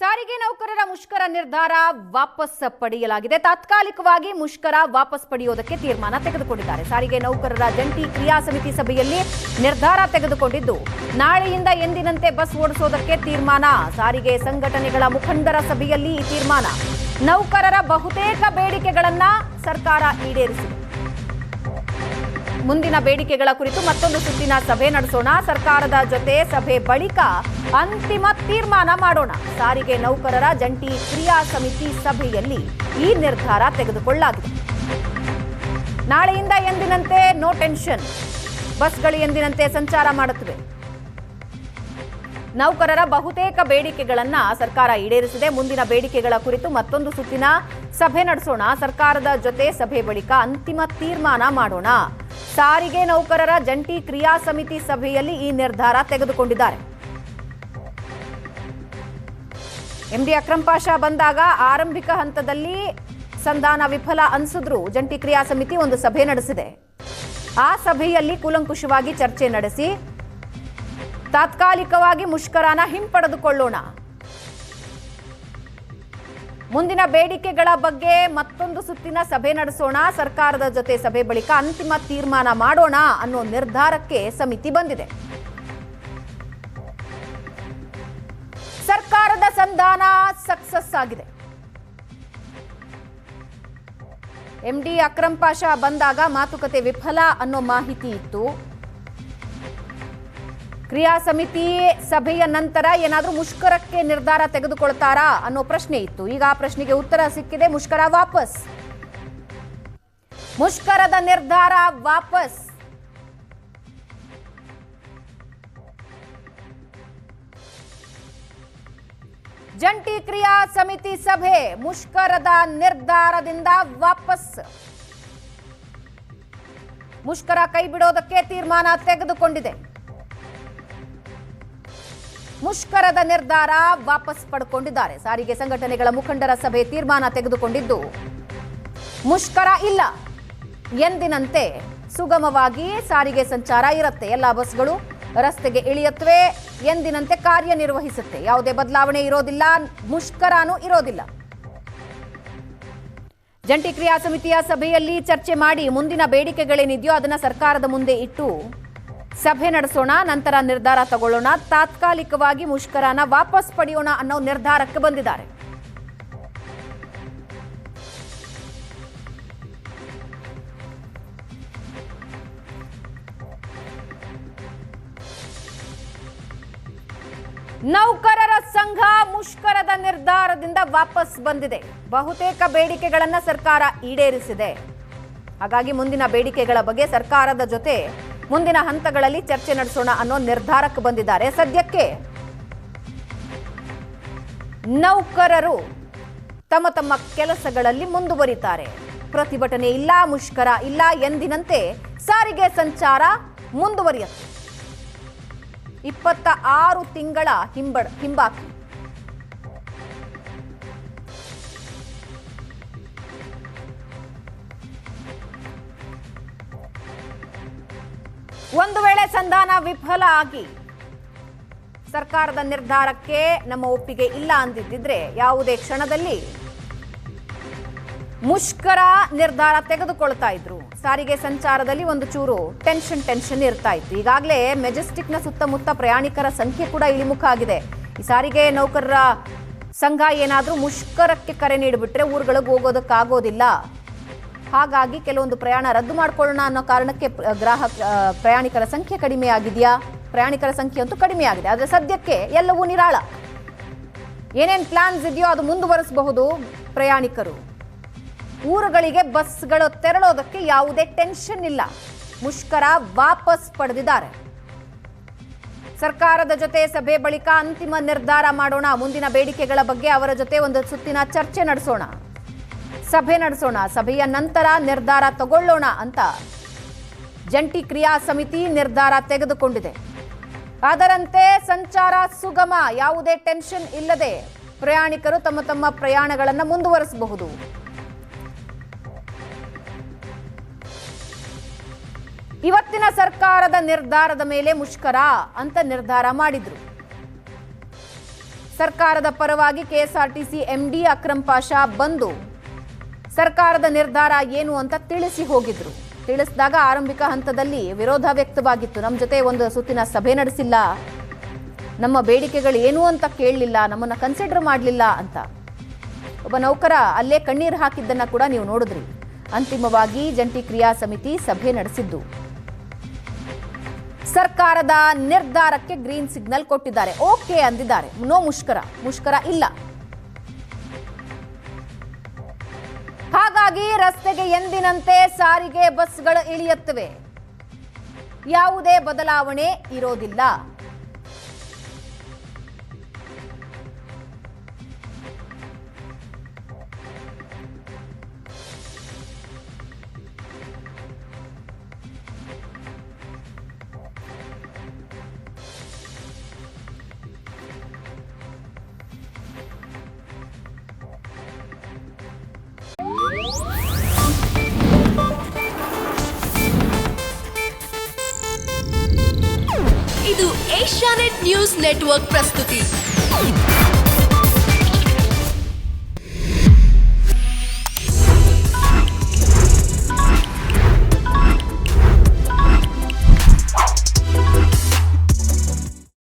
ಸಾರಿಗೆ ನೌಕರರ ಮುಷ್ಕರ ನಿರ್ಧಾರ ವಾಪಸ್ ಪಡೆಯಲಾಗಿದೆ. ತಾತ್ಕಾಲಿಕವಾಗಿ ಮುಷ್ಕರ ವಾಪಸ್ ಪಡೆಯುವುದಕ್ಕೆ ತೀರ್ಮಾನ ತೆಗೆದುಕೊಂಡಿದ್ದಾರೆ. ಸಾರಿಗೆ ನೌಕರರ ಜಂಟಿ ಕ್ರಿಯಾ ಸಮಿತಿ ಸಭೆಯಲ್ಲಿ ನಿರ್ಧಾರ ತೆಗೆದುಕೊಂಡಿದ್ದು, ನಾಳೆಯಿಂದ ಎಂದಿನಂತೆ ಬಸ್ ಓಡಿಸೋದಕ್ಕೆ ತೀರ್ಮಾನ. ಸಾರಿಗೆ ಸಂಘಟನೆಗಳ ಮುಖಂಡರ ಸಭೆಯಲ್ಲಿ ಈ ತೀರ್ಮಾನ. ನೌಕರರ ಬಹುತೇಕ ಬೇಡಿಕೆಗಳನ್ನ ಸರ್ಕಾರ ಈಡೇರಿಸಿದೆ. ಮುಂದಿನ ಬೇಡಿಕೆಗಳ ಕುರಿತು ಮತ್ತೊಂದು ಸುತ್ತಿನ ಸಭೆ ನಡೆಸೋಣ. ಸರ್ಕಾರದ ಜೊತೆ ಸಭೆ ಬಳಿಕ ಅಂತಿಮ ತೀರ್ಮಾನ ಮಾಡೋಣ. ಸಾರಿಗೆ ನೌಕರರ ಜಂಟಿ ಕ್ರಿಯಾ ಸಮಿತಿ ಸಭೆಯಲ್ಲಿ ಈ ನಿರ್ಧಾರ ತೆಗೆದುಕೊಳ್ಳಲಾಗಿದೆ. ನಾಳೆಯಿಂದ ಎಂದಿನಂತೆ ನೋ ಟೆನ್ಷನ್, ಬಸ್ಗಳು ಎಂದಿನಂತೆ ಸಂಚಾರ ಮಾಡುತ್ತವೆ. ನೌಕರರ ಬಹುತೇಕ ಬೇಡಿಕೆಗಳನ್ನ ಸರ್ಕಾರ ಈಡೇರಿಸಿದೆ. ಮುಂದಿನ ಬೇಡಿಕೆಗಳ ಕುರಿತು ಮತ್ತೊಂದು ಸುತ್ತಿನ ಸಭೆ ನಡೆಸೋಣ. ಸರ್ಕಾರದ ಜೊತೆ ಸಭೆ ಬಳಿಕ ಅಂತಿಮ ತೀರ್ಮಾನ ಮಾಡೋಣ. ಸಾರಿಗೆ ನೌಕರರ ಜಂಟಿ ಕ್ರಿಯಾ ಸಮಿತಿ ಸಭೆಯಲ್ಲಿ ಈ ನಿರ್ಧಾರ ತೆಗೆದುಕೊಂಡಿದ್ದಾರೆ. ಎಂಡಿ ಅಕ್ರಮ್ ಪಾಷಾ ಬಂದಾಗ ಆರಂಭಿಕ ಹಂತದಲ್ಲಿ ಸಂಧಾನ ವಿಫಲ ಅನಿಸಿದ್ರು ಜಂಟಿ ಕ್ರಿಯಾ ಸಮಿತಿ ಒಂದು ಸಭೆ ನಡೆಸಿದೆ. ಆ ಸಭೆಯಲ್ಲಿ ಕೂಲಂಕುಷವಾಗಿ ಚರ್ಚೆ ನಡೆಸಿ ತಾತ್ಕಾಲಿಕವಾಗಿ ಮುಷ್ಕರನ ಹಿಂಪಡೆದುಕೊಳ್ಳೋಣ, ಮುಂದಿನ ಬೇಡಿಕೆಗಳ ಬಗ್ಗೆ ಮತ್ತೊಂದು ಸುತ್ತಿನ ಸಭೆ ನಡೆಸೋಣ, ಸರ್ಕಾರದ ಜೊತೆ ಸಭೆ ಬಳಿಕ ಅಂತಿಮ ತೀರ್ಮಾನ ಮಾಡೋಣ ಅನ್ನೋ ನಿರ್ಧಾರಕ್ಕೆ ಸಮಿತಿ ಬಂದಿದೆ. ಸರ್ಕಾರದ ಸಂಧಾನ ಸಕ್ಸಸ್ ಆಗಿದೆ. ಎಂಡಿ ಅಕ್ರಮ್ ಪಾಷಾ ಬಂದಾಗ ಮಾತುಕತೆ ವಿಫಲ ಅನ್ನೋ ಮಾಹಿತಿ ಇತ್ತು. ಕ್ರಿಯಾ ಸಮಿತಿ ಸಭೆಯ ನಂತರ ಏನಾದರೂ ಮುಷ್ಕರಕ್ಕೆ ನಿರ್ಧಾರ ತೆಗೆದುಕೊಳ್ತಾರಾ ಅನ್ನೋ ಪ್ರಶ್ನೆ ಇತ್ತು. ಈಗ ಆ ಪ್ರಶ್ನೆಗೆ ಉತ್ತರ ಸಿಕ್ಕಿದೆ. ಮುಷ್ಕರ ವಾಪಸ್, ಮುಷ್ಕರದ ನಿರ್ಧಾರ ವಾಪಸ್. ಜಂಟಿ ಕ್ರಿಯಾ ಸಮಿತಿ ಸಭೆ ಮುಷ್ಕರದ ನಿರ್ಧಾರದಿಂದ ವಾಪಸ್. ಮುಷ್ಕರ ಕೈ ಬಿಡೋದಕ್ಕೆ ತೀರ್ಮಾನ ತೆಗೆದುಕೊಂಡಿದೆ. ಮುಷ್ಕರದ ನಿರ್ಧಾರ ವಾಪಸ್ ಪಡ್ಕೊಂಡಿದ್ದಾರೆ. ಸಾರಿಗೆ ಸಂಘಟನೆಗಳ ಮುಖಂಡರ ಸಭೆ ತೀರ್ಮಾನ ತೆಗೆದುಕೊಂಡಿದ್ದು, ಮುಷ್ಕರ ಇಲ್ಲ, ಎಂದಿನಂತೆ ಸುಗಮವಾಗಿ ಸಾರಿಗೆ ಸಂಚಾರ ಇರುತ್ತೆ. ಎಲ್ಲ ಬಸ್ಗಳು ರಸ್ತೆಗೆ ಇಳಿಯುತ್ತವೆ, ಎಂದಿನಂತೆ ಕಾರ್ಯನಿರ್ವಹಿಸುತ್ತೆ. ಯಾವುದೇ ಬದಲಾವಣೆ ಇರೋದಿಲ್ಲ, ಮುಷ್ಕರನೂ ಇರೋದಿಲ್ಲ. ಜಂಟಿ ಕ್ರಿಯಾ ಸಮಿತಿಯ ಸಭೆಯಲ್ಲಿ ಚರ್ಚೆ ಮಾಡಿ ಮುಂದಿನ ಬೇಡಿಕೆಗಳೇನಿದೆಯೋ ಅದನ್ನ ಸರ್ಕಾರದ ಮುಂದೆ ಇಟ್ಟು ಸಭೆ ನಡೆಸೋಣ, ನಂತರ ನಿರ್ಧಾರ ತಗೊಳ್ಳೋಣ, ತಾತ್ಕಾಲಿಕವಾಗಿ ಮುಷ್ಕರನ ವಾಪಸ್ ಪಡೆಯೋಣ ಅನ್ನೋ ನಿರ್ಧಾರಕ್ಕೆ ಬಂದಿದ್ದಾರೆ. ನೌಕರರ ಸಂಘ ಮುಷ್ಕರದ ನಿರ್ಧಾರದಿಂದ ವಾಪಸ್ ಬಂದಿದೆ. ಬಹುತೇಕ ಬೇಡಿಕೆಗಳನ್ನ ಸರ್ಕಾರ ಈಡೇರಿಸಿದೆ. ಹಾಗಾಗಿ ಮುಂದಿನ ಬೇಡಿಕೆಗಳ ಬಗ್ಗೆ ಸರ್ಕಾರದ ಜೊತೆ ಮುಂದಿನ ಹಂತಗಳಲ್ಲಿ ಚರ್ಚೆ ನಡೆಸೋಣ ಅನ್ನೋ ನಿರ್ಧಾರಕ್ಕೆ ಬಂದಿದ್ದಾರೆ. ಸದ್ಯಕ್ಕೆ ನೌಕರರು ತಮ್ಮ ತಮ್ಮ ಕೆಲಸಗಳಲ್ಲಿ ಮುಂದುವರಿತಾರೆ. ಪ್ರತಿಭಟನೆ ಇಲ್ಲ, ಮುಷ್ಕರ ಇಲ್ಲ, ಎಂದಿನಂತೆ ಸಾರಿಗೆ ಸಂಚಾರ ಮುಂದುವರಿಯುತ್ತೆ. 26 ತಿಂಗಳ ಹಿಂಬಾಕಿ. ಒಂದು ವೇಳೆ ಸಂಧಾನ ವಿಫಲ ಆಗಿ ಸರ್ಕಾರದ ನಿರ್ಧಾರಕ್ಕೆ ನಮ್ಮ ಒಪ್ಪಿಗೆ ಇಲ್ಲ ಅಂದಿದ್ದಿದ್ರೆ ಯಾವುದೇ ಕ್ಷಣದಲ್ಲಿ ಮುಷ್ಕರ ನಿರ್ಧಾರ ತೆಗೆದುಕೊಳ್ತಾ ಇದ್ರು. ಸಾರಿಗೆ ಸಂಚಾರದಲ್ಲಿ ಒಂದು ಚೂರು ಟೆನ್ಷನ್ ಇರ್ತಾ ಇತ್ತು. ಈಗಾಗಲೇ ಮೆಜೆಸ್ಟಿಕ್ನ ಸುತ್ತಮುತ್ತ ಪ್ರಯಾಣಿಕರ ಸಂಖ್ಯೆ ಕೂಡ ಇಳಿಮುಖ ಆಗಿದೆ. ಈ ಸಾರಿಗೆ ನೌಕರರ ಸಂಘ ಏನಾದರೂ ಮುಷ್ಕರಕ್ಕೆ ಕರೆ ನೀಡಿಬಿಟ್ರೆ ಊರುಗಳಿಗೆ ಹೋಗೋದಕ್ಕಾಗೋದಿಲ್ಲ. ಹಾಗಾಗಿ ಕೆಲವೊಂದು ಪ್ರಯಾಣ ರದ್ದು ಮಾಡ್ಕೊಳ್ಳೋಣ ಅನ್ನೋ ಕಾರಣಕ್ಕೆ ಪ್ರಯಾಣಿಕರ ಸಂಖ್ಯೆ ಕಡಿಮೆ ಆಗಿದೆಯಾ? ಪ್ರಯಾಣಿಕರ ಸಂಖ್ಯೆ ಅಂತೂ ಕಡಿಮೆ ಆಗಿದೆ. ಆದರೆ ಸದ್ಯಕ್ಕೆ ಎಲ್ಲವೂ ನಿರಾಳ. ಏನೇನು ಪ್ಲಾನ್ಸ್ ಇದೆಯೋ ಅದು ಮುಂದುವರಿಸಬಹುದು. ಪ್ರಯಾಣಿಕರು ಊರುಗಳಿಗೆ ಬಸ್ಗಳು ತೆರಳೋದಕ್ಕೆ ಯಾವುದೇ ಟೆನ್ಷನ್ ಇಲ್ಲ. ಮುಷ್ಕರ ವಾಪಸ್ ಪಡೆದಿದ್ದಾರೆ. ಸರ್ಕಾರದ ಜೊತೆ ಸಭೆ ಬಳಿಕ ಅಂತಿಮ ನಿರ್ಧಾರ ಮಾಡೋಣ, ಮುಂದಿನ ಬೇಡಿಕೆಗಳ ಬಗ್ಗೆ ಅವರ ಜೊತೆ ಒಂದು ಸುತ್ತಿನ ಚರ್ಚೆ ನಡೆಸೋಣ, ಸಭೆ ನಡೆಸೋಣ, ಸಭೆಯ ನಂತರ ನಿರ್ಧಾರ ತಗೊಳ್ಳೋಣ ಅಂತ ಜಂಟಿ ಕ್ರಿಯಾ ಸಮಿತಿ ನಿರ್ಧಾರ ತೆಗೆದುಕೊಂಡಿದೆ. ಅದರಂತೆ ಸಂಚಾರ ಸುಗಮ, ಯಾವುದೇ ಟೆನ್ಷನ್ ಇಲ್ಲದೆ ಪ್ರಯಾಣಿಕರು ತಮ್ಮ ತಮ್ಮ ಪ್ರಯಾಣಗಳನ್ನು ಮುಂದುವರಿಸಬಹುದು. ಇವತ್ತಿನ ಸರ್ಕಾರದ ನಿರ್ಧಾರದ ಮೇಲೆ ಮುಷ್ಕರ ಅಂತ ನಿರ್ಧಾರ ಮಾಡಿದ್ರು. ಸರ್ಕಾರದ ಪರವಾಗಿ ಕೆಎಸ್ಆರ್ಟಿಸಿ ಎಂಡಿ ಅಕ್ರಮ್ ಪಾಷಾ ಬಂದು ಸರ್ಕಾರದ ನಿರ್ಧಾರ ಏನು ಅಂತ ತಿಳಿಸಿ ಹೋಗಿದ್ರು. ತಿಳಿಸಿದಾಗ ಆರಂಭಿಕ ಹಂತದಲ್ಲಿ ವಿರೋಧ ವ್ಯಕ್ತವಾಗಿತ್ತು. ನಮ್ಮ ಜೊತೆ ಒಂದು ಸುತ್ತಿನ ಸಭೆ ನಡೆಸಿಲ್ಲ, ನಮ್ಮ ಬೇಡಿಕೆಗಳು ಏನು ಅಂತ ಕೇಳಲಿಲ್ಲ, ನಮ್ಮನ್ನ ಕನ್ಸಿಡರ್ ಮಾಡಲಿಲ್ಲ ಅಂತ ಒಬ್ಬ ನೌಕರ ಅಲ್ಲೇ ಕಣ್ಣೀರು ಹಾಕಿದ್ದನ್ನ ಕೂಡ ನೀವು ನೋಡಿದ್ರಿ. ಅಂತಿಮವಾಗಿ ಜಂಟಿ ಕ್ರಿಯಾ ಸಮಿತಿ ಸಭೆ ನಡೆಸಿದ್ದು ಸರ್ಕಾರದ ನಿರ್ಧಾರಕ್ಕೆ ಗ್ರೀನ್ ಸಿಗ್ನಲ್ ಕೊಟ್ಟಿದ್ದಾರೆ. ಓಕೆ ಅಂದಿದ್ದಾರೆ. ನೋ ಮುಷ್ಕರ ಇಲ್ಲ. ಹಾಗಾಗಿ ರಸ್ತೆಗೆ ಎಂದಿನಂತೆ ಸಾರಿಗೆ ಬಸ್ಗಳು ಇಳಿಯುತ್ತವೆ. ಯಾವುದೇ ಬದಲಾವಣೆ ಇರೋದಿಲ್ಲ. ಇದು ಏಷ್ಯಾನೆಟ್ ನ್ಯೂಸ್ ನೆಟ್ವರ್ಕ್ ಪ್ರಸ್ತುತಿ.